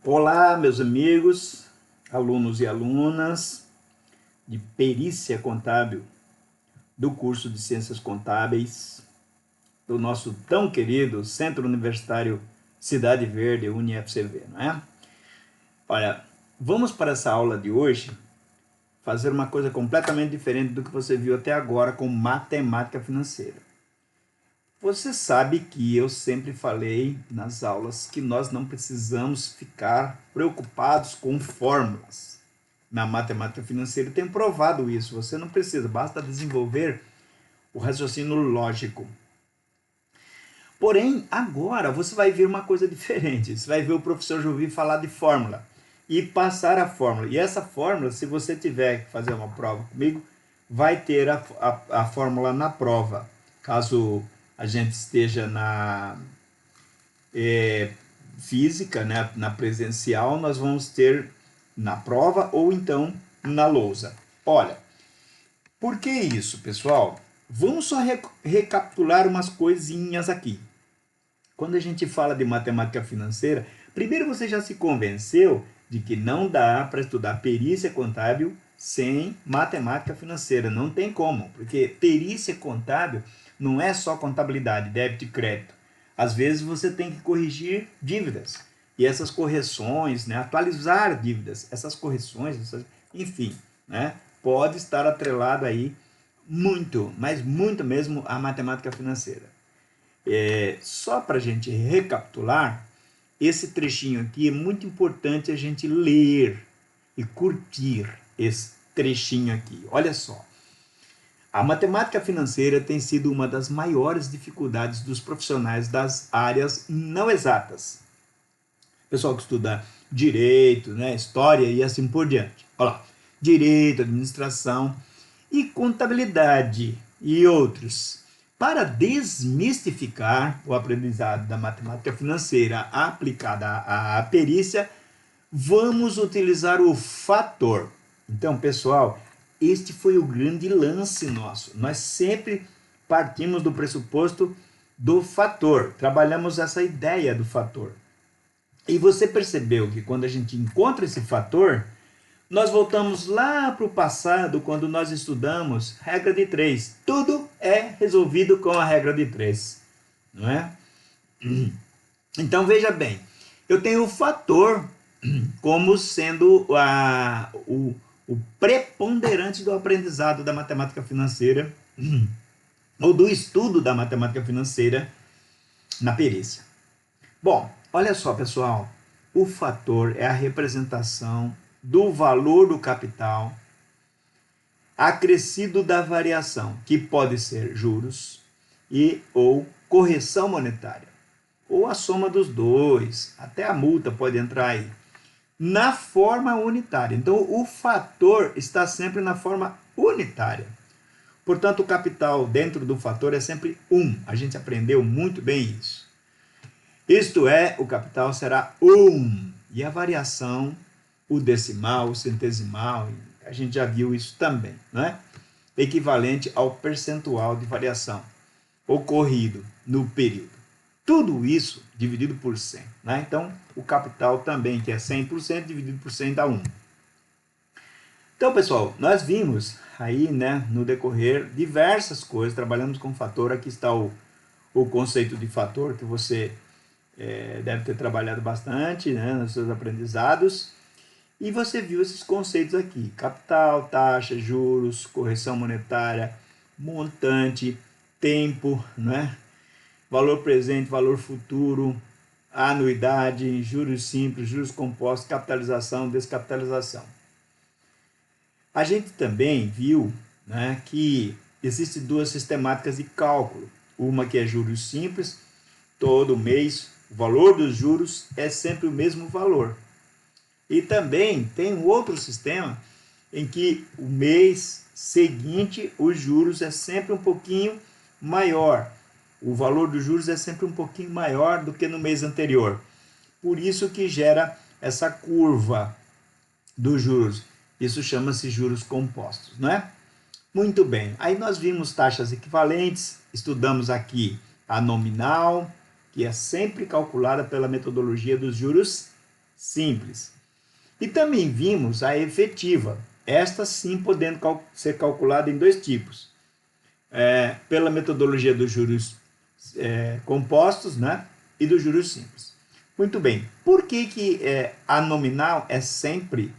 Olá, meus amigos, alunos e alunas de Perícia Contábil, do curso de Ciências Contábeis, do nosso tão querido Centro Universitário Cidade Verde, UniFCV, não é? Olha, vamos para essa aula de hoje fazer uma coisa completamente diferente do que você viu até agora com matemática financeira. Você sabe que eu sempre falei nas aulas que nós não precisamos ficar preocupados com fórmulas. Na matemática financeira eu tenho provado isso. Você não precisa, basta desenvolver o raciocínio lógico. Porém, agora você vai ver uma coisa diferente. Você vai ver o professor Jovi falar de fórmula e passar a fórmula. E essa fórmula, se você tiver que fazer uma prova comigo, vai ter a fórmula na prova. Caso a gente esteja na física, né, na presencial, nós vamos ter na prova ou então na lousa. Olha, por que isso, pessoal? Vamos só recapitular umas coisinhas aqui. Quando a gente fala de matemática financeira, primeiro você já se convenceu de que não dá para estudar perícia contábil sem matemática financeira. Não tem como, porque perícia contábil não é só contabilidade, débito e crédito. Às vezes você tem que corrigir dívidas. E essas correções, né, atualizar dívidas, essas correções, enfim, né, pode estar atrelado aí muito, mas muito mesmo à matemática financeira. Só para a gente recapitular, esse trechinho aqui é muito importante a gente ler e curtir esse trechinho aqui. Olha só. A matemática financeira tem sido uma das maiores dificuldades dos profissionais das áreas não exatas. Pessoal que estuda direito, né, história e assim por diante. Olha lá. Direito, administração e contabilidade e outros. Para desmistificar o aprendizado da matemática financeira aplicada à perícia, vamos utilizar o fator. Então, pessoal, este foi o grande lance nosso. Nós sempre partimos do pressuposto do fator, trabalhamos essa ideia do fator. E você percebeu que quando a gente encontra esse fator, nós voltamos lá para o passado, quando nós estudamos regra de 3. Tudo é resolvido com a regra de 3, não é? Então, veja bem, eu tenho o fator como sendo o preponderante do aprendizado da matemática financeira, ou do estudo da matemática financeira na perícia. Bom, olha só, pessoal, o fator é a representação do valor do capital acrescido da variação, que pode ser juros e ou correção monetária, ou a soma dos dois, até a multa pode entrar aí, na forma unitária. Então, o fator está sempre na forma unitária. Portanto, o capital dentro do fator é sempre 1. A gente aprendeu muito bem isso. Isto é, o capital será 1. E a variação, o decimal, o centesimal, a gente já viu isso também, né? Equivalente ao percentual de variação ocorrido no período. Tudo isso dividido por 100, né? Então, o capital também, que é 100%, dividido por 100 dá 1. Então, pessoal, nós vimos aí, né, no decorrer, diversas coisas, trabalhamos com fator. Aqui está o conceito de fator, que você deve ter trabalhado bastante, né, nos seus aprendizados. E você viu esses conceitos aqui: capital, taxa, juros, correção monetária, montante, tempo, né? Valor presente, valor futuro, anuidade, juros simples, juros compostos, capitalização, descapitalização. A gente também viu, né, que existem duas sistemáticas de cálculo. Uma que é juros simples, todo mês o valor dos juros é sempre o mesmo valor. E também tem um outro sistema em que o mês seguinte os juros é sempre um pouquinho maior. O valor dos juros é sempre um pouquinho maior do que no mês anterior. Por isso que gera essa curva dos juros. Isso chama-se juros compostos, não é? Muito bem. Aí nós vimos taxas equivalentes, estudamos aqui a nominal, que é sempre calculada pela metodologia dos juros simples. E também vimos a efetiva, esta sim podendo ser calculada em dois tipos. Pela metodologia dos juros compostos, né? E dos juros simples. Muito bem, por que a nominal é sempre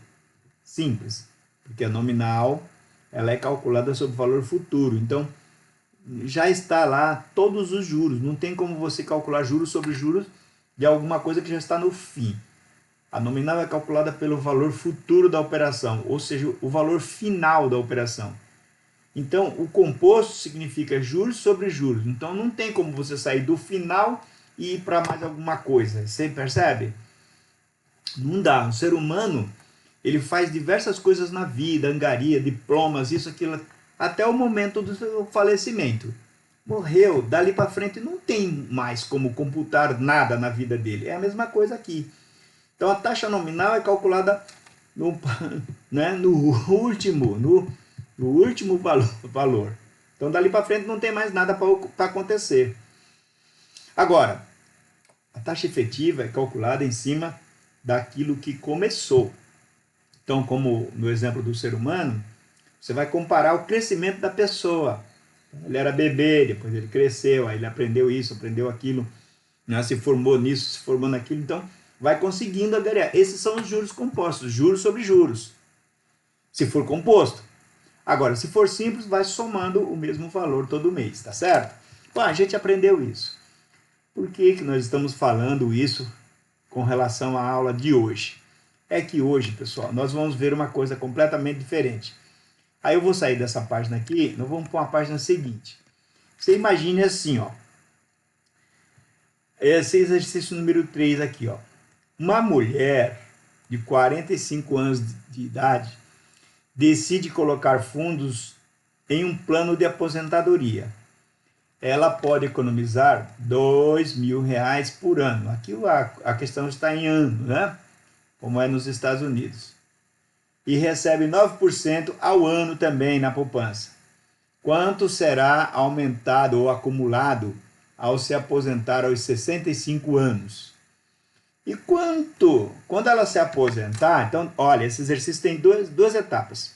simples? Porque a nominal ela é calculada sobre o valor futuro, então já está lá todos os juros, não tem como você calcular juros sobre juros de alguma coisa que já está no fim. A nominal é calculada pelo valor futuro da operação, ou seja, o valor final da operação. Então, o composto significa juros sobre juros. Então, não tem como você sair do final e ir para mais alguma coisa. Você percebe? Não dá. O ser humano, ele faz diversas coisas na vida, angaria, diplomas, isso, aquilo, até o momento do seu falecimento. Morreu, dali para frente não tem mais como computar nada na vida dele. É a mesma coisa aqui. Então, a taxa nominal é calculada no, né, no último valor. Então, dali para frente não tem mais nada para acontecer. Agora, a taxa efetiva é calculada em cima daquilo que começou. Então, como no exemplo do ser humano, você vai comparar o crescimento da pessoa. Ele era bebê, depois ele cresceu, aí ele aprendeu isso, aprendeu aquilo, né, se formou nisso, se formou naquilo. Então, vai conseguindo agregar. Esses são os juros compostos, juros sobre juros, se for composto. Agora, se for simples, vai somando o mesmo valor todo mês, tá certo? Bom, a gente aprendeu isso. Por que nós estamos falando isso com relação à aula de hoje? É que hoje, pessoal, nós vamos ver uma coisa completamente diferente. Aí eu vou sair dessa página aqui, nós vamos para uma página seguinte. Você imagine assim, ó. Esse exercício número 3 aqui, ó. Uma mulher de 45 anos de idade decide colocar fundos em um plano de aposentadoria. Ela pode economizar R$2.000 por ano. Aqui a questão está em ano, né? Como é nos Estados Unidos. E recebe 9% ao ano também na poupança. Quanto será aumentado ou acumulado ao se aposentar aos 65 anos? E quando ela se aposentar, então, olha, esse exercício tem duas etapas.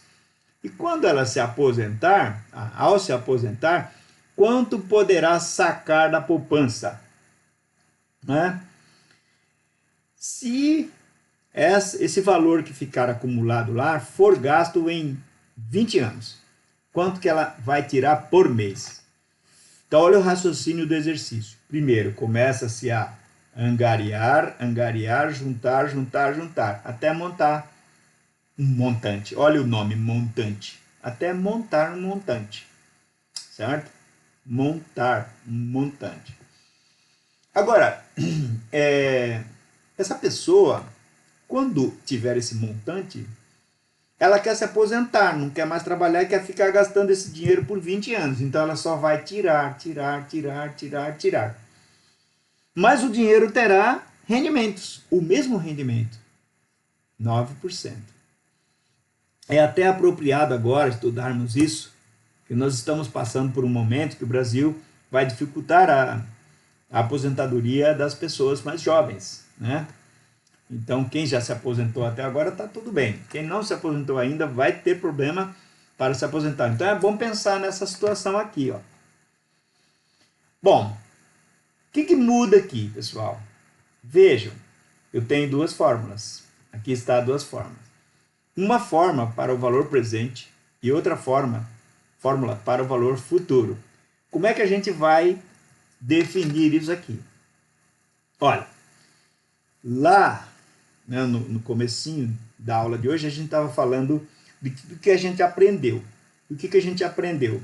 E quando ela se aposentar, ao se aposentar, quanto poderá sacar da poupança? Né? Se esse valor que ficar acumulado lá for gasto em 20 anos, quanto que ela vai tirar por mês? Então, olha o raciocínio do exercício. Primeiro, começa-se a angariar, juntar, até montar um montante. Olha o nome, montante. Até montar um montante, certo? Montar um montante. Agora, essa pessoa, quando tiver esse montante, ela quer se aposentar, não quer mais trabalhar e quer ficar gastando esse dinheiro por 20 anos. Então, ela só vai tirar. Mas o dinheiro terá rendimentos, o mesmo rendimento, 9%. É até apropriado agora estudarmos isso, que nós estamos passando por um momento que o Brasil vai dificultar a aposentadoria das pessoas mais jovens, né? Então, quem já se aposentou até agora está tudo bem. Quem não se aposentou ainda vai ter problema para se aposentar. Então, é bom pensar nessa situação aqui, ó. Bom, o que muda aqui, pessoal? Vejam, eu tenho duas fórmulas. Aqui está duas fórmulas. Uma forma para o valor presente e outra fórmula para o valor futuro. Como é que a gente vai definir isso aqui? Olha, lá, né, no comecinho da aula de hoje, a gente estava falando do que a gente aprendeu. O que a gente aprendeu?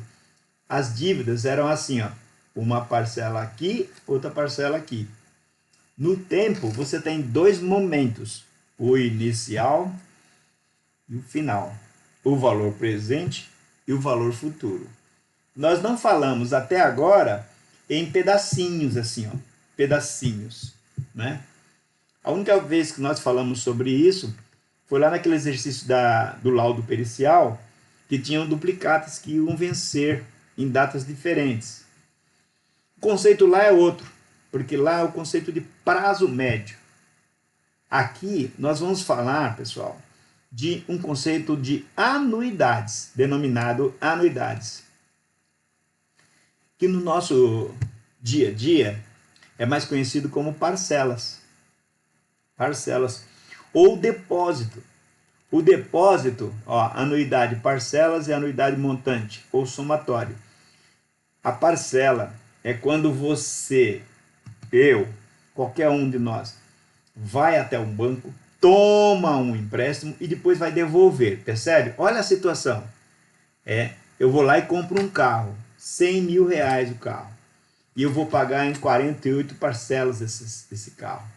As dívidas eram assim, ó, uma parcela aqui, outra parcela aqui. No tempo, você tem dois momentos, o inicial e o final. O valor presente e o valor futuro. Nós não falamos até agora em pedacinhos, assim, ó, pedacinhos, né? A única vez que nós falamos sobre isso foi lá naquele exercício do laudo pericial, que tinham duplicatas que iam vencer em datas diferentes. O conceito lá é outro, porque lá é o conceito de prazo médio. Aqui nós vamos falar, pessoal, de um conceito de anuidades, denominado anuidades, que no nosso dia a dia é mais conhecido como parcelas. Parcelas ou depósito. O depósito, ó, anuidade parcelas e anuidade montante ou somatório. A parcela é quando você, eu, qualquer um de nós, vai até um banco, toma um empréstimo e depois vai devolver, percebe? Olha a situação. Eu vou lá e compro um carro, 100 mil reais o carro, e eu vou pagar em 48 parcelas esse carro.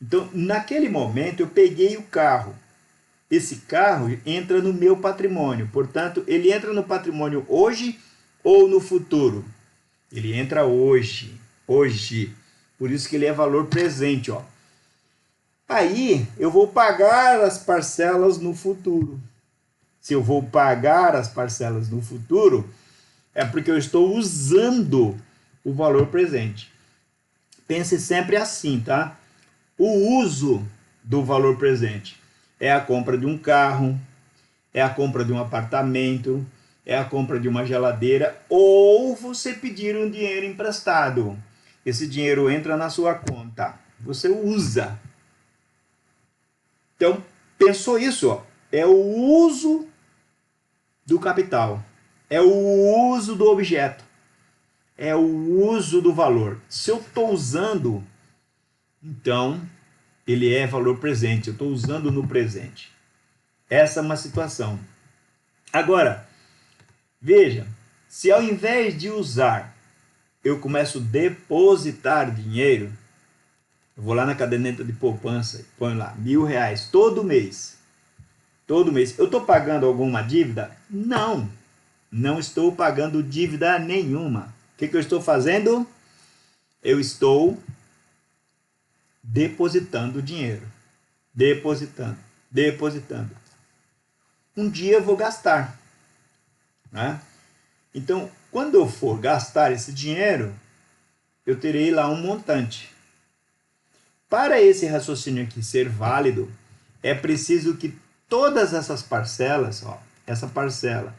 Então, naquele momento, eu peguei o carro. Esse carro entra no meu patrimônio, portanto, ele entra no patrimônio hoje ou no futuro? Ele entra hoje, hoje. Por isso que ele é valor presente, ó. Aí eu vou pagar as parcelas no futuro. Se eu vou pagar as parcelas no futuro, é porque eu estou usando o valor presente. Pense sempre assim, tá? O uso do valor presente é a compra de um carro, é a compra de um apartamento, é a compra de uma geladeira, ou você pedir um dinheiro emprestado. Esse dinheiro entra na sua conta, você usa. Então, pensou isso, ó, é o uso do capital, é o uso do objeto, é o uso do valor. Se eu estou usando, então ele é valor presente, eu estou usando no presente. Essa é uma situação. Agora, veja, se ao invés de usar, eu começo a depositar dinheiro, eu vou lá na caderneta de poupança e ponho lá R$ 1.000 todo mês. Todo mês. Eu estou pagando alguma dívida? Não, não estou pagando dívida nenhuma. O que eu estou fazendo? Eu estou depositando dinheiro. Depositando. Um dia eu vou gastar, né? Então, quando eu for gastar esse dinheiro, eu terei lá um montante. Para esse raciocínio aqui ser válido, é preciso que todas essas parcelas, ó, essa parcela,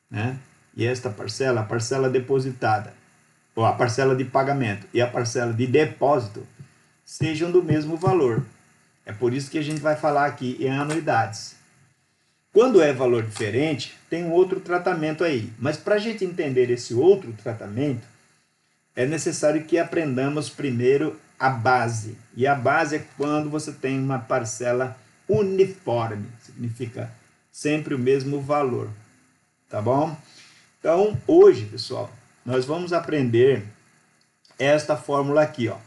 né? E esta parcela, a parcela depositada, ou a parcela de pagamento e a parcela de depósito, sejam do mesmo valor. É por isso que a gente vai falar aqui em anuidades. Quando é valor diferente, tem um outro tratamento aí. Mas para a gente entender esse outro tratamento, é necessário que aprendamos primeiro a base. E a base é quando você tem uma parcela uniforme. Significa sempre o mesmo valor. Tá bom? Então, hoje, pessoal, nós vamos aprender esta fórmula aqui, ó.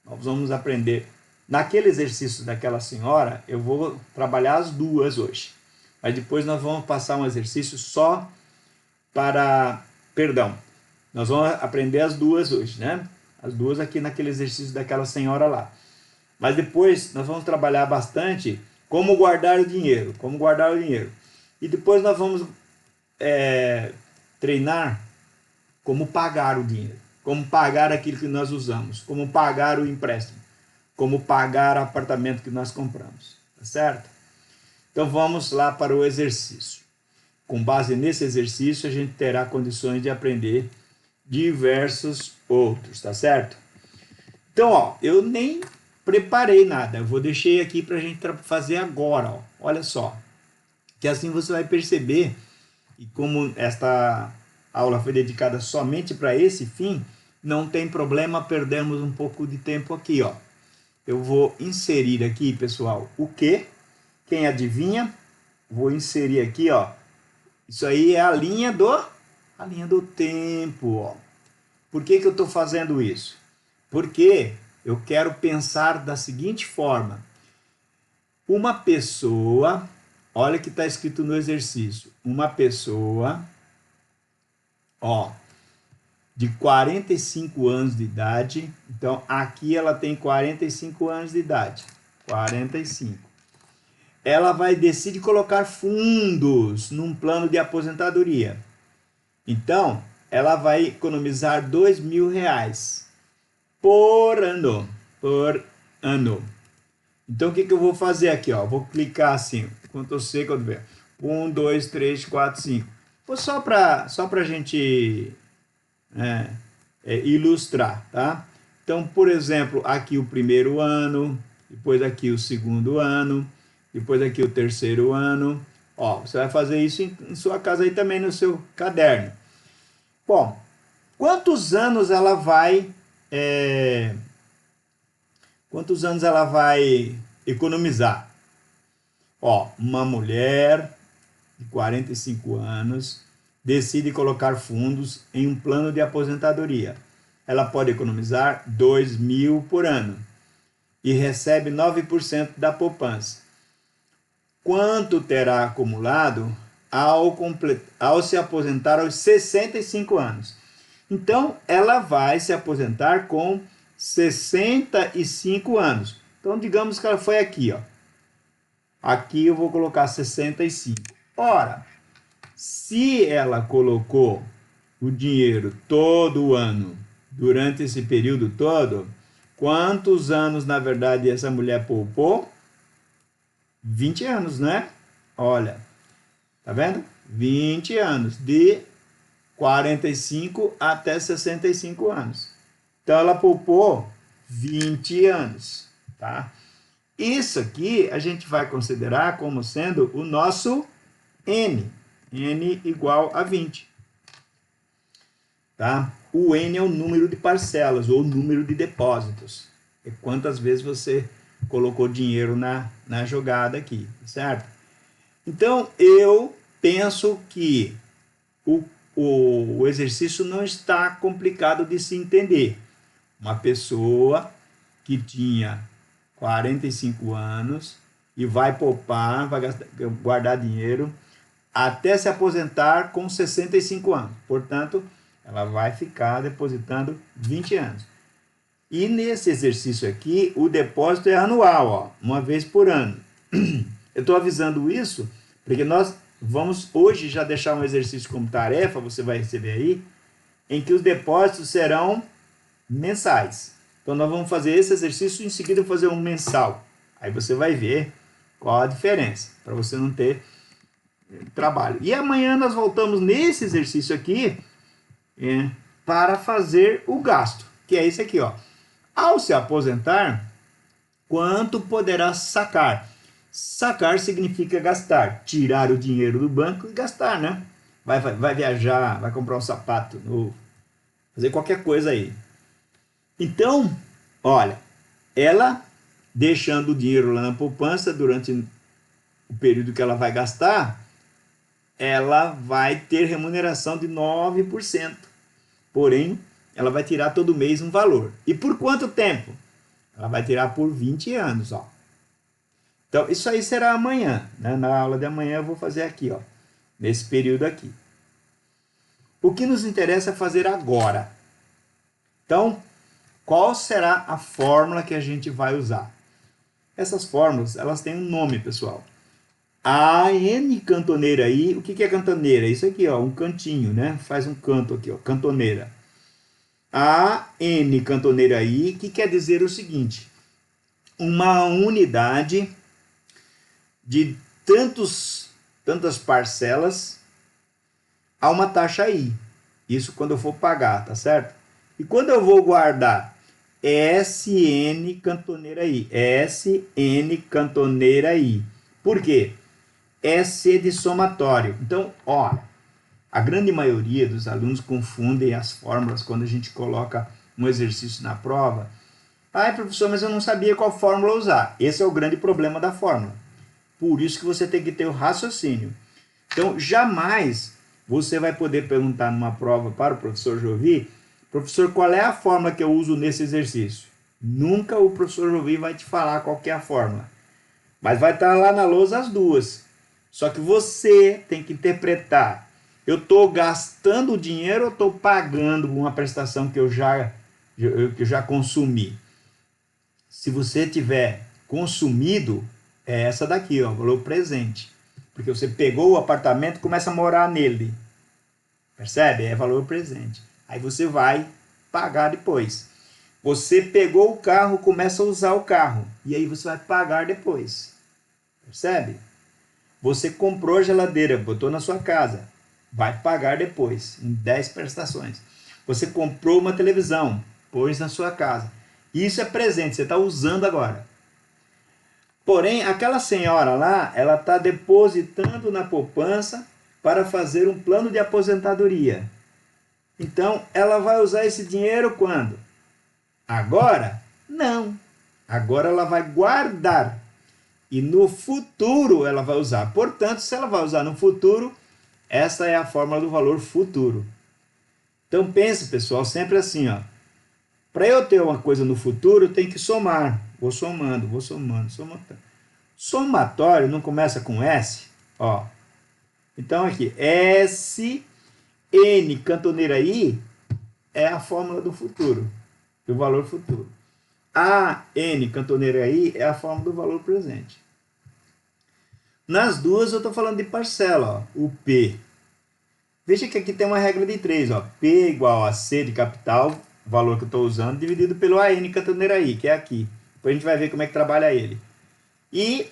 Nós vamos aprender. Naquele exercício daquela senhora, eu vou trabalhar as duas hoje. Mas depois nós vamos passar um exercício só para... Perdão, nós vamos aprender as duas hoje, né? As duas aqui naquele exercício daquela senhora lá. Mas depois nós vamos trabalhar bastante como guardar o dinheiro. Como guardar o dinheiro. E depois nós vamos treinar como pagar o dinheiro. Como pagar aquilo que nós usamos. Como pagar o empréstimo. Como pagar o apartamento que nós compramos, tá certo? Então vamos lá para o exercício. Com base nesse exercício, a gente terá condições de aprender diversos outros, tá certo? Então, ó, eu nem preparei nada, eu vou deixar aqui para a gente fazer agora, ó. Olha só, que assim você vai perceber, e como esta aula foi dedicada somente para esse fim, não tem problema perdermos um pouco de tempo aqui, ó. Eu vou inserir aqui, pessoal, o que? Quem adivinha? Vou inserir aqui, ó. Isso aí é a linha do tempo, ó. Por que eu estou fazendo isso? Porque eu quero pensar da seguinte forma. Uma pessoa, olha o que está escrito no exercício. Uma pessoa, ó, de 45 anos de idade. Então, aqui ela tem 45 anos de idade. 45. Ela vai decidir colocar fundos num plano de aposentadoria. Então, ela vai economizar R$ 2.000 por ano. Por ano. Então, o que eu vou fazer aqui? Ó? Vou clicar assim, Ctrl+C, Ctrl+V. 1, 2, 3, 4, 5. Vou só para a gente ilustrar, tá? Então, por exemplo, aqui o primeiro ano, depois aqui o segundo ano, depois aqui o terceiro ano. Ó, você vai fazer isso em sua casa aí também no seu caderno. Bom, quantos anos ela vai economizar? Ó, uma mulher de 45 anos decide colocar fundos em um plano de aposentadoria. Ela pode economizar 2.000 por ano e recebe 9% da poupança. Quanto terá acumulado ao se aposentar aos 65 anos? Então, ela vai se aposentar com 65 anos. Então, digamos que ela foi aqui, ó. Aqui eu vou colocar 65. Ora, se ela colocou o dinheiro todo ano, durante esse período todo, quantos anos, na verdade, essa mulher poupou? 20 anos, né? Olha, tá vendo? 20 anos, de 45 até 65 anos. Então, ela poupou 20 anos, tá? Isso aqui a gente vai considerar como sendo o nosso N. N igual a 20. Tá? O N é o número de parcelas ou número de depósitos. É quantas vezes você colocou dinheiro na jogada aqui, certo? Então, eu penso que o exercício não está complicado de se entender. Uma pessoa que tinha 45 anos e vai poupar, vai guardar dinheiro até se aposentar com 65 anos. Portanto, ela vai ficar depositando 20 anos. E nesse exercício aqui, o depósito é anual, ó, uma vez por ano. Eu estou avisando isso porque nós vamos hoje já deixar um exercício como tarefa, você vai receber aí, em que os depósitos serão mensais. Então, nós vamos fazer esse exercício e em seguida fazer um mensal. Aí você vai ver qual a diferença, para você não ter trabalho. E amanhã nós voltamos nesse exercício aqui para fazer o gasto, que é esse aqui, ó. Ao se aposentar, quanto poderá sacar? Sacar significa gastar, tirar o dinheiro do banco e gastar, né? Vai viajar, vai comprar um sapato novo, fazer qualquer coisa aí. Então, olha, ela deixando o dinheiro lá na poupança durante o período que ela vai gastar, ela vai ter remuneração de 9%. Porém, ela vai tirar todo mês um valor. E por quanto tempo? Ela vai tirar por 20 anos, ó. Então, isso aí será amanhã, né? Na aula de amanhã eu vou fazer aqui, ó, nesse período aqui. O que nos interessa é fazer agora. Então, qual será a fórmula que a gente vai usar? Essas fórmulas, elas têm um nome, pessoal. A N cantoneira aí, o que é cantoneira? Isso aqui, ó, um cantinho, né? Faz um canto aqui, ó, cantoneira. A N cantoneira aí, que quer dizer o seguinte: uma unidade de tantas parcelas a uma taxa I. Isso quando eu for pagar, tá certo? E quando eu vou guardar SN cantoneira I, SN cantoneira I. Por quê? S de somatório. Então, olha, a grande maioria dos alunos confundem as fórmulas quando a gente coloca um exercício na prova. Ai, professor, mas eu não sabia qual fórmula usar. Esse é o grande problema da fórmula. Por isso que você tem que ter o raciocínio. Então, jamais você vai poder perguntar numa prova para o professor Jovi, professor, qual é a fórmula que eu uso nesse exercício? Nunca o professor Jovi vai te falar qual que é a fórmula. Mas vai estar lá na lousa as duas. Só que você tem que interpretar. Eu estou gastando dinheiro ou estou pagando uma prestação que eu já consumi? Se você tiver consumido, é essa daqui, ó, valor presente. Porque você pegou o apartamento e começa a morar nele. Percebe? É valor presente. Aí você vai pagar depois. Você pegou o carro, começa a usar o carro. E aí você vai pagar depois. Percebe? Você comprou a geladeira, botou na sua casa. Vai pagar depois, em 10 prestações. Você comprou uma televisão, pôs na sua casa. Isso é presente, você está usando agora. Porém, aquela senhora lá, ela está depositando na poupança para fazer um plano de aposentadoria. Então, ela vai usar esse dinheiro quando? Agora? Não. Agora ela vai guardar. E no futuro ela vai usar. Portanto, se ela vai usar no futuro, essa é a fórmula do valor futuro. Então pense, pessoal, sempre assim, ó. Para eu ter uma coisa no futuro, eu tenho que somar. Vou somando, somando. Somatório não começa com S, ó. Então aqui, S, N, cantoneira I, é a fórmula do futuro, do valor futuro. A, N, cantoneira I, é a fórmula do valor presente. Nas duas eu estou falando de parcela, ó, o P. Veja que aqui tem uma regra de 3, ó. P igual a C de capital, valor que eu estou usando, dividido pelo AN cantoneira I, que é aqui. Depois a gente vai ver como é que trabalha ele. E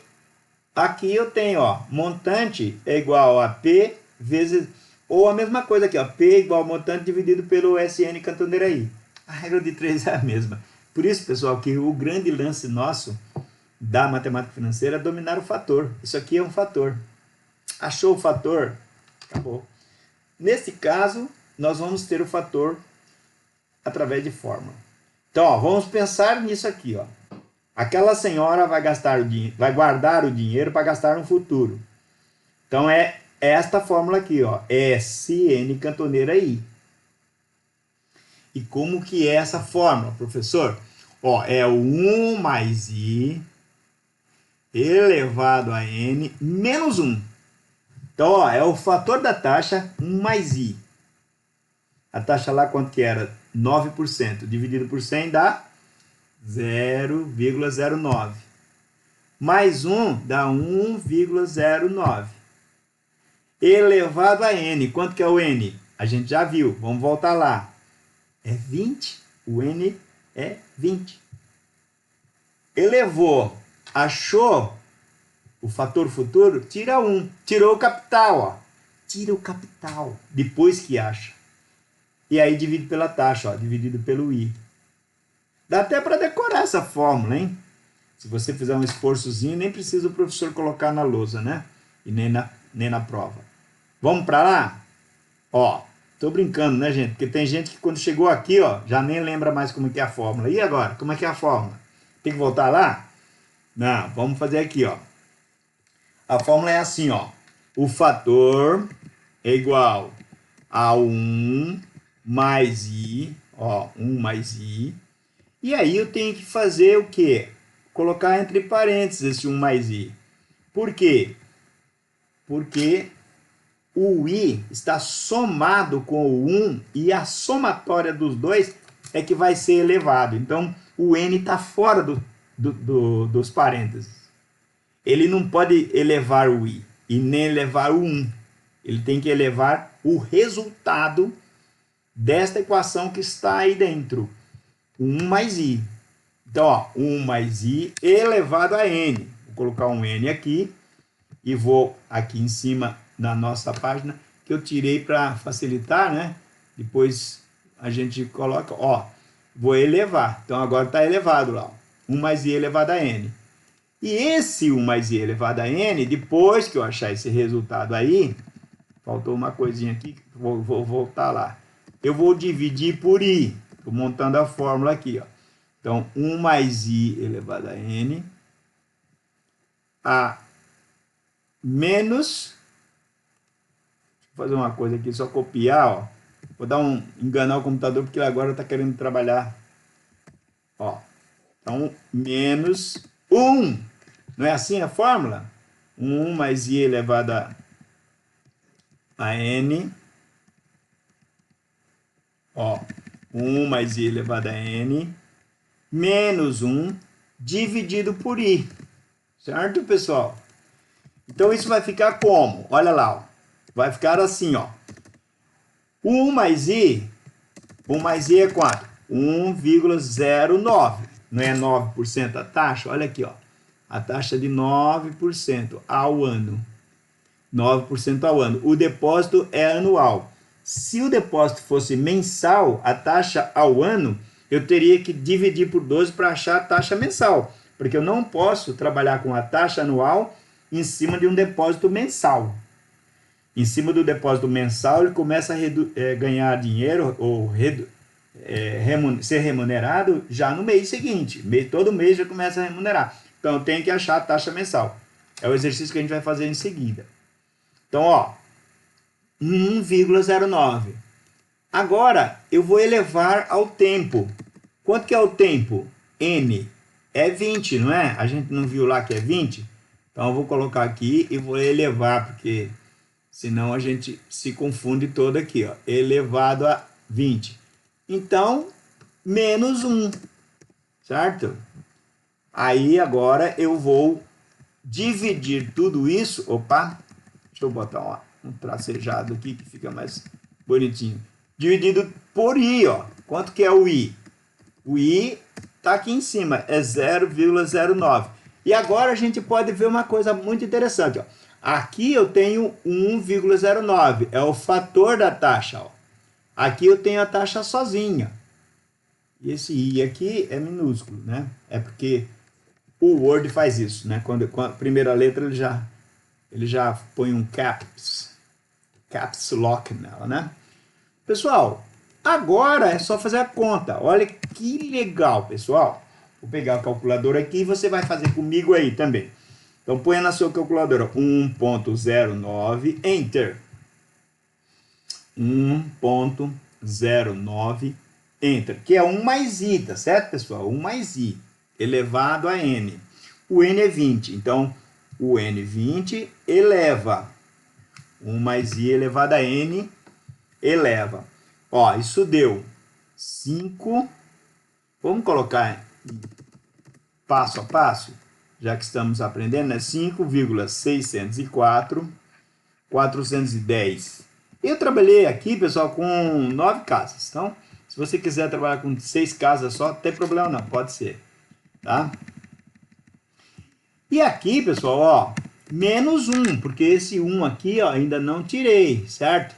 aqui eu tenho, ó, montante é igual a P vezes, ou a mesma coisa aqui, ó, P igual a montante dividido pelo SN cantoneira I. A regra de 3 é a mesma. Por isso, pessoal, que o grande lance nosso da matemática financeira é dominar o fator. Isso aqui é um fator. Achou o fator? Acabou. Nesse caso, nós vamos ter o fator através de fórmula. Então, ó, vamos pensar nisso aqui, ó. Aquela senhora vai guardar o dinheiro para gastar no futuro. Então é esta fórmula aqui, ó, SN cantoneira I. E como que é essa fórmula, professor? Ó, é o 1 mais I elevado a N menos 1. Então, ó, é o fator da taxa 1 mais I. A taxa lá quanto que era? 9%. Dividido por 100 dá 0,09. Mais 1 dá 1,09. Elevado a N. Quanto que é o N? A gente já viu. Vamos voltar lá. É 20. O N é 20. Elevou. Achou o fator futuro? Tira 1. Tirou o capital, ó. Tira o capital. Depois que acha. E aí divide pela taxa, ó. Dividido pelo I. Dá até para decorar essa fórmula, hein? Se você fizer um esforçozinho, nem precisa o professor colocar na lousa, né? E nem na prova. Vamos para lá? Ó, tô brincando, né, gente? Porque tem gente que quando chegou aqui, ó, já nem lembra mais como que é a fórmula. E agora? Como é que é a fórmula? Tem que voltar lá? Não, vamos fazer aqui, ó. A fórmula é assim, ó. O fator é igual a 1 mais I, ó, 1 mais I. E aí eu tenho que fazer o quê? Colocar entre parênteses esse 1 mais I. Por quê? Porque o I está somado com o 1 e a somatória dos dois é que vai ser elevado. Então, o N está fora dos parênteses. Ele não pode elevar o I e nem elevar o 1. Ele tem que elevar o resultado desta equação que está aí dentro. 1 mais I. Então, ó, 1 mais I elevado a N. Vou colocar um N aqui e vou aqui em cima da nossa página, que eu tirei para facilitar, né? Depois a gente coloca, ó, vou elevar. Então, agora está elevado lá, ó, 1 mais I elevado a N. E esse 1 mais I elevado a N, depois que eu achar esse resultado aí, faltou uma coisinha aqui, vou voltar lá. Eu vou dividir por I. Estou montando a fórmula aqui, ó. Então, 1 mais I elevado a N a menos... Deixa eu fazer uma coisa aqui, só copiar, ó. Vou enganar o computador, porque ele agora está querendo trabalhar. Ó. Então, menos 1. Não é assim a fórmula? 1 mais I elevado a N. Ó. 1 mais I elevado a N menos 1 dividido por I. Certo, pessoal? Então, isso vai ficar como? Olha lá, ó. Vai ficar assim, ó. 1 mais I é quanto? 1,09. Não é 9% a taxa? Olha aqui, ó. A taxa de 9% ao ano. 9% ao ano. O depósito é anual. Se o depósito fosse mensal, a taxa ao ano, eu teria que dividir por 12 para achar a taxa mensal. Porque eu não posso trabalhar com a taxa anual em cima de um depósito mensal. Em cima do depósito mensal, ele começa a ganhar dinheiro ou ser remunerado já no mês seguinte. Todo mês já começa a remunerar. Então, eu tenho que achar a taxa mensal. É o exercício que a gente vai fazer em seguida. Então, ó, 1,09. Agora, eu vou elevar ao tempo. Quanto que é o tempo? N. É 20, não é? A gente não viu lá que é 20? Então, eu vou colocar aqui e vou elevar, porque senão a gente se confunde todo aqui, ó. Elevado a 20. Então, menos 1, certo? Aí, agora, eu vou dividir tudo isso. Opa, deixa eu botar um tracejado aqui que fica mais bonitinho. Dividido por I, ó. Quanto que é o I? O I está aqui em cima, é 0,09. E agora a gente pode ver uma coisa muito interessante, ó. Aqui eu tenho 1,09, é o fator da taxa, ó. Aqui eu tenho a taxa sozinha. E esse I aqui é minúsculo, né? É porque o Word faz isso, né? Quando a primeira letra ele já põe um caps lock nela, né? Pessoal, agora é só fazer a conta. Olha que legal, pessoal. Vou pegar a calculadora aqui e você vai fazer comigo aí também. Então, põe na sua calculadora 1,09, Enter. 1,09, Enter. Que é 1 mais I, tá certo, pessoal? 1 mais I, elevado a N. O N é 20, então o N 20 eleva. 1 mais I elevado a N eleva. Ó, isso deu 5. Vamos colocar passo a passo, já que estamos aprendendo, né? 5,604, 410. Eu trabalhei aqui, pessoal, com 9 casas. Então, se você quiser trabalhar com 6 casas só, não tem problema não, pode ser. Tá? E aqui, pessoal, ó, menos 1, porque esse 1 aqui, ó, ainda não tirei, certo?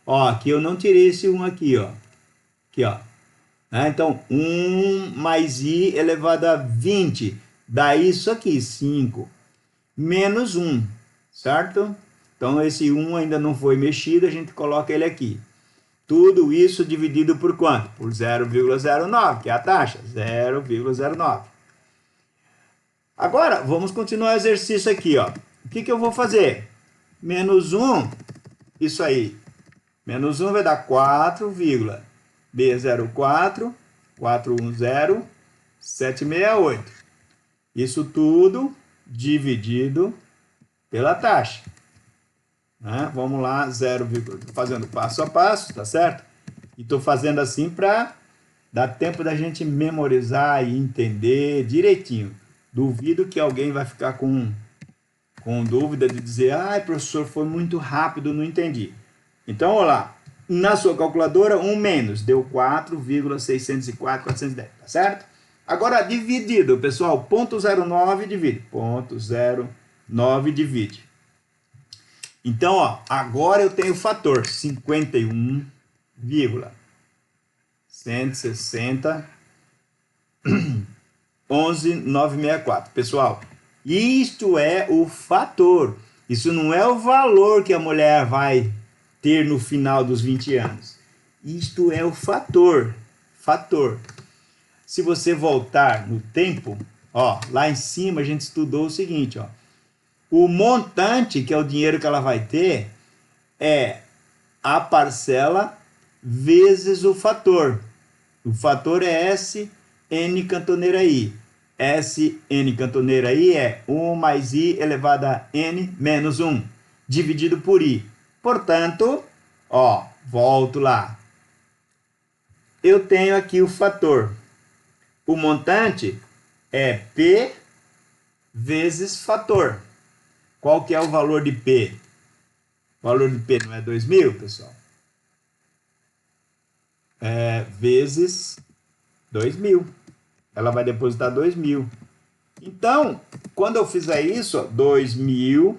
Ó, aqui eu não tirei esse 1 aqui, ó. Aqui, ó. Então, 1 mais I elevado a 20. Dá isso aqui, 5. Menos 1, certo? Então, esse 1 ainda não foi mexido, a gente coloca ele aqui. Tudo isso dividido por quanto? Por 0,09, que é a taxa, 0,09. Agora, vamos continuar o exercício aqui, ó. O que eu vou fazer? Menos 1, isso aí. Menos 1 vai dar 4,B04, 410, 768. Isso tudo dividido pela taxa. Né? Vamos lá, 0, estou fazendo passo a passo, tá certo? E estou fazendo assim para dar tempo da gente memorizar e entender direitinho. Duvido que alguém vai ficar com dúvida de dizer, ai, professor, foi muito rápido, não entendi. Então, olha lá, na sua calculadora, 1 menos, deu 4,604, 410, tá certo? Agora, dividido, pessoal, 0,09 divide, 0,09 divide. Então, ó, agora eu tenho o fator 51,160 11,964. Pessoal, isto é o fator. Isso não é o valor que a mulher vai ter no final dos 20 anos. Isto é o fator. Fator. Se você voltar no tempo, ó, lá em cima a gente estudou o seguinte, ó. O montante, que é o dinheiro que ela vai ter, é a parcela vezes o fator. O fator é SN cantoneira I. SN cantoneira I é 1 mais I elevado a N menos 1, dividido por I. Portanto, ó, volto lá. Eu tenho aqui o fator. O montante é P vezes fator. Qual que é o valor de P? O valor de P não é 2.000, pessoal? Vezes 2.000. Ela vai depositar 2.000. Então, quando eu fizer isso, 2.000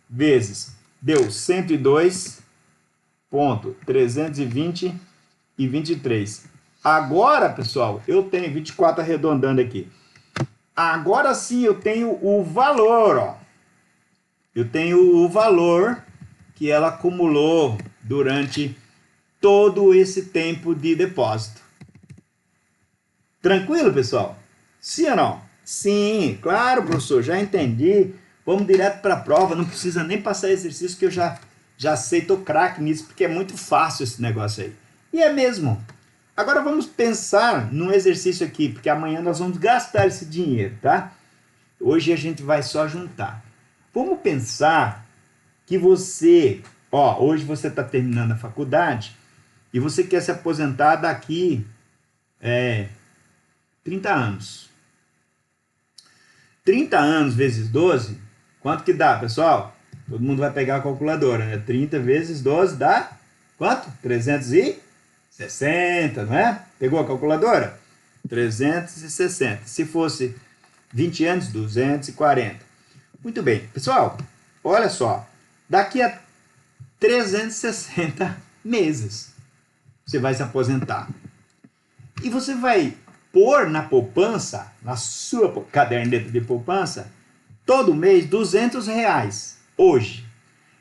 vezes, deu 102,320,23. Agora, pessoal, eu tenho 24 arredondando aqui. Agora sim eu tenho o valor, ó. Eu tenho o valor que ela acumulou durante todo esse tempo de depósito. Tranquilo, pessoal? Sim ou não? Sim, claro, professor, já entendi. Vamos direto para a prova, não precisa nem passar exercício que eu já sei, tô craque nisso, porque é muito fácil esse negócio aí. E é mesmo. Agora vamos pensar num exercício aqui, porque amanhã nós vamos gastar esse dinheiro, tá? Hoje a gente vai só juntar. Vamos pensar que você, ó, hoje você está terminando a faculdade e você quer se aposentar daqui 30 anos. 30 anos vezes 12, quanto que dá, pessoal? Todo mundo vai pegar a calculadora, né? 30 vezes 12 dá quanto? 360, não é? Pegou a calculadora? 360. Se fosse 20 anos, 240. Muito bem, pessoal, olha só. Daqui a 360 meses você vai se aposentar. E você vai pôr na poupança, na sua caderneta de poupança, todo mês R$ 200 hoje.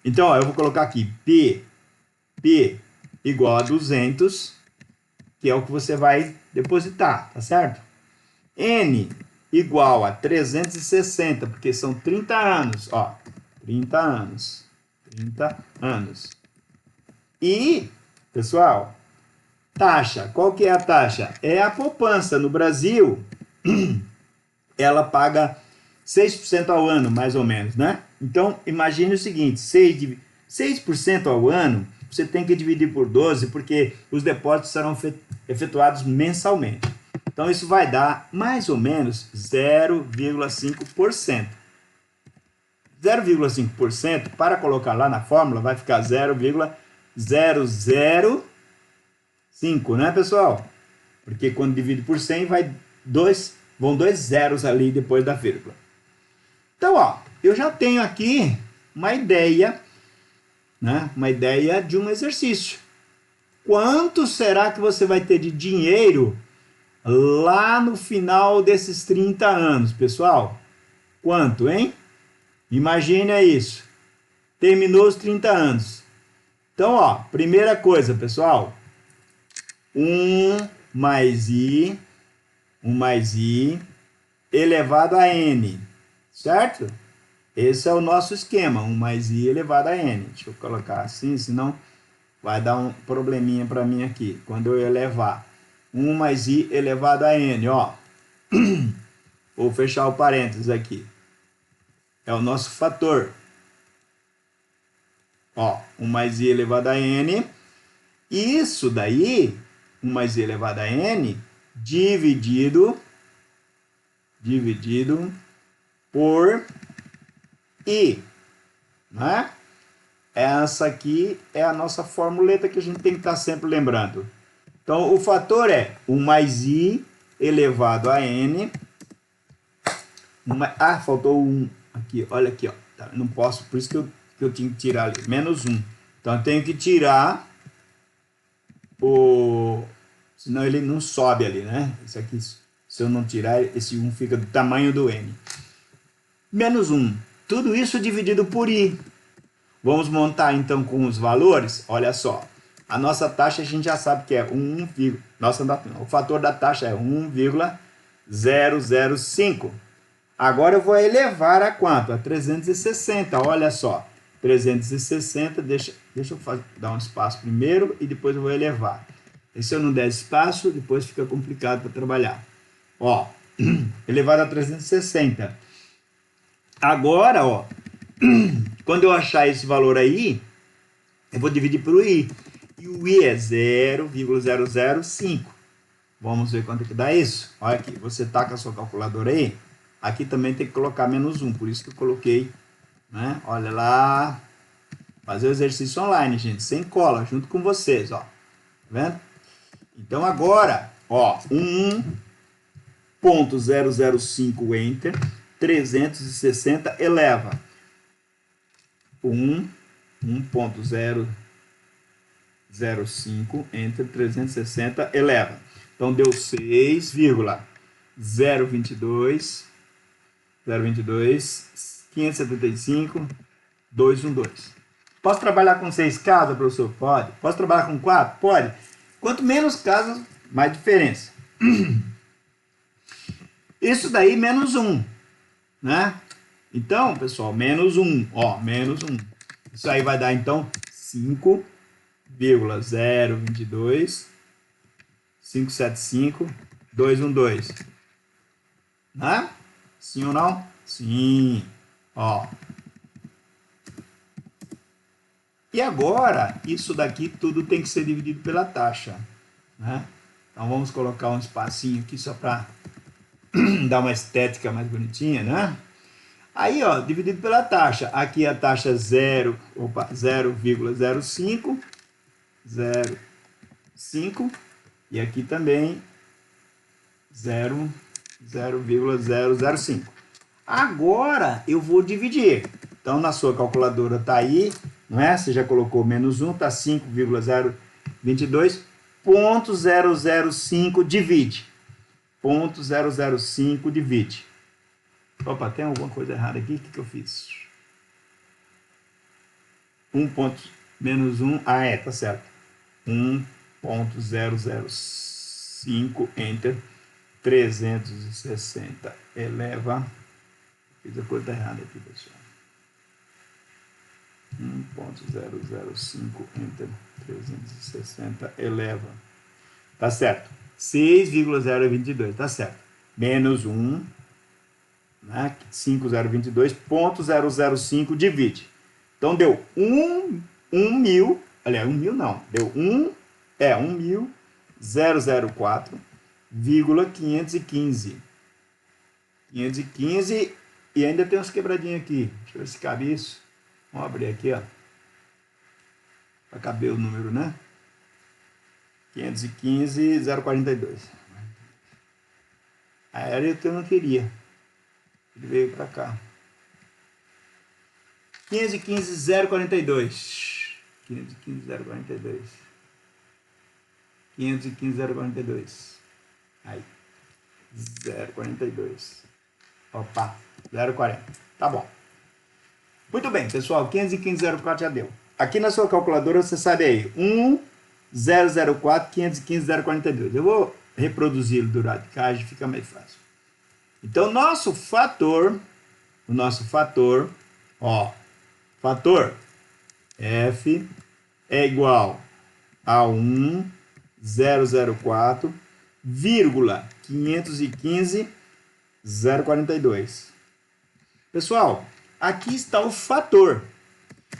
Então, ó, eu vou colocar aqui P igual a 200, que é o que você vai depositar, tá certo? N igual a 360, porque são 30 anos, ó, 30 anos, 30 anos. E, pessoal, taxa, qual que é a taxa? É a poupança. No Brasil, ela paga 6% ao ano, mais ou menos, né? Então, imagine o seguinte, 6% ao ano, você tem que dividir por 12, porque os depósitos serão efetuados mensalmente. Então, isso vai dar mais ou menos 0,5%. 0,5%, para colocar lá na fórmula, vai ficar 0,005, né, pessoal? Porque quando divide por 100, vão dois zeros ali depois da vírgula. Então, ó, eu já tenho aqui uma ideia, né? Uma ideia de um exercício. Quanto será que você vai ter de dinheiro lá no final desses 30 anos, pessoal? Quanto, hein? Imagina isso. Terminou os 30 anos. Então, ó, primeira coisa, pessoal. 1 mais I elevado a N, certo? Esse é o nosso esquema, 1 mais I elevado a N. Deixa eu colocar assim, senão vai dar um probleminha para mim aqui. Quando eu elevar 1 mais I elevado a N, ó. Vou fechar o parênteses aqui. É o nosso fator. Ó, 1 mais I elevado a N. Isso daí, 1 mais I elevado a N, dividido por I, né? Essa aqui é a nossa formuleta que a gente tem que estar sempre lembrando. Então, o fator é 1 mais I elevado a N. Faltou 1 aqui, olha aqui, ó. Tá, não posso, por isso que eu tinha que tirar ali, menos 1. Então, eu tenho que tirar senão ele não sobe ali, né? Isso aqui, se eu não tirar, esse 1 fica do tamanho do N. Menos 1. Tudo isso dividido por I. Vamos montar então com os valores. Olha só. A nossa taxa a gente já sabe que é 1, o fator da taxa é 1,005. Agora eu vou elevar a quanto? A 360. Olha só. 360, deixa eu dar um espaço primeiro e depois eu vou elevar. E se eu não der espaço, depois fica complicado para trabalhar. Ó, elevado a 360. Agora, ó, quando eu achar esse valor aí, eu vou dividir por I. E o I é 0,005. Vamos ver quanto que dá isso? Olha aqui, você tá com a sua calculadora aí. Aqui também tem que colocar menos 1, por isso que eu coloquei, né? Olha lá. Fazer o exercício online, gente, sem cola, junto com vocês, ó. Tá vendo? Então agora, Ó, 1.005 enter, 360 eleva. 1.005 enter, 360 eleva. Então deu 6,022, 575, 212. Posso trabalhar com 6 casas, professor? Pode. Posso trabalhar com 4? Pode. Quanto menos casas, mais diferença. Isso daí menos 1, né? Então, pessoal, menos 1, ó, menos 1. Isso aí vai dar, então, 5,022, 575, 212. Né? Sim ou não? Sim. Ó. E agora, isso daqui tudo tem que ser dividido pela taxa, né? Então, vamos colocar um espacinho aqui só para dar uma estética mais bonitinha, né? Aí, ó, dividido pela taxa. Aqui a taxa 0,05, 0,5 e aqui também 0,005. Agora eu vou dividir. Então, na sua calculadora tá aí, não é? Você já colocou menos 1, tá 5,022. 0,005 divide. 0,005 divide. Opa, tem alguma coisa errada aqui? O que eu fiz? Menos 1. Ah, é, tá certo. 1.005 enter. 360 eleva. Fiz a coisa errada aqui, pessoal. 1.005 enter. 360 eleva. Tá certo. 6,022, tá certo. Menos 1, né? 5,022.005 divide. Então deu 1.000, aliás, 1.000 não, deu 1.004,515. 515 e ainda tem uns quebradinhos aqui. Deixa eu ver se cabe isso. Vamos abrir aqui, ó. Para caber o número, né? 515,042. A área que eu não queria. Ele veio para cá. 515,042. 515,042. 515,042. Aí. 0,42. Opa, 0,40. Tá bom. Muito bem, pessoal. 515,004 já deu. Aqui na sua calculadora você sabe aí. 1,004, 515,042. Eu vou reproduzir o do radicais, fica mais fácil. Então, o nosso fator, ó, fator F é igual a 1,004,515,042. Pessoal, aqui está o fator.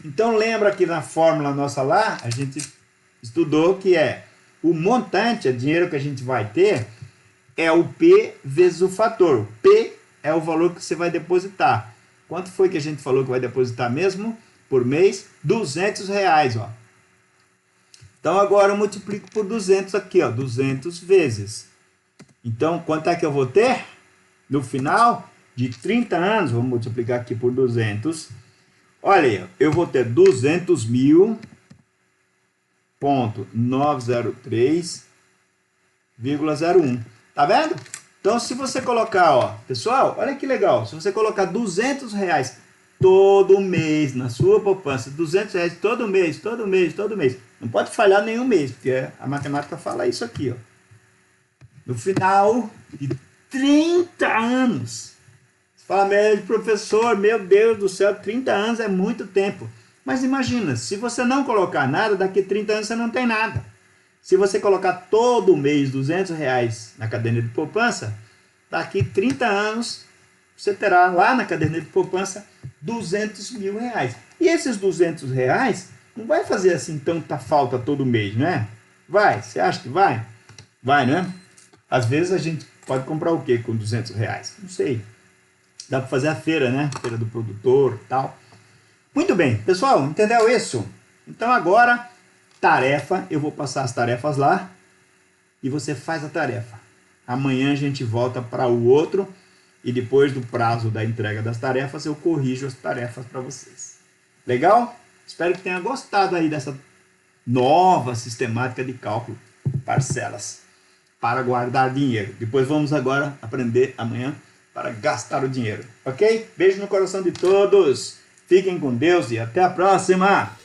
Então, lembra que na fórmula nossa lá, a gente estudou que é o montante, o dinheiro que a gente vai ter, é o P vezes o fator. P é o valor que você vai depositar. Quanto foi que a gente falou que vai depositar mesmo por mês? R$200, ó. Então, agora eu multiplico por 200 aqui, ó. 200 vezes. Então, quanto é que eu vou ter? No final de 30 anos, vamos multiplicar aqui por 200. Olha aí, eu vou ter 200.903,01. Tá vendo? Então, se você colocar, ó, pessoal, olha que legal. Se você colocar R$200 todo mês na sua poupança, R$200 todo mês, todo mês, todo mês. Não pode falhar nenhum mês, porque a matemática fala isso aqui, ó. No final de 30 anos. Você fala, professor, meu Deus do céu, 30 anos é muito tempo. Mas imagina, se você não colocar nada, daqui a 30 anos você não tem nada. Se você colocar todo mês R$200 na caderneta de poupança, daqui 30 anos você terá lá na caderneta de poupança R$200 mil. E esses R$200 não vai fazer assim tanta falta todo mês, né? Vai, você acha que vai? Vai, né? Às vezes a gente pode comprar o quê com R$200? Não sei. Dá para fazer a feira, né? Feira do produtor e tal. Muito bem, pessoal, entendeu isso? Então agora, tarefa, eu vou passar as tarefas lá. e você faz a tarefa. Amanhã a gente volta para o outro e depois do prazo da entrega das tarefas eu corrijo as tarefas para vocês. Legal? Espero que tenha gostado aí dessa nova sistemática de cálculo, parcelas, para guardar dinheiro. Depois vamos agora aprender amanhã para gastar o dinheiro, ok? Beijo no coração de todos, fiquem com Deus e até a próxima!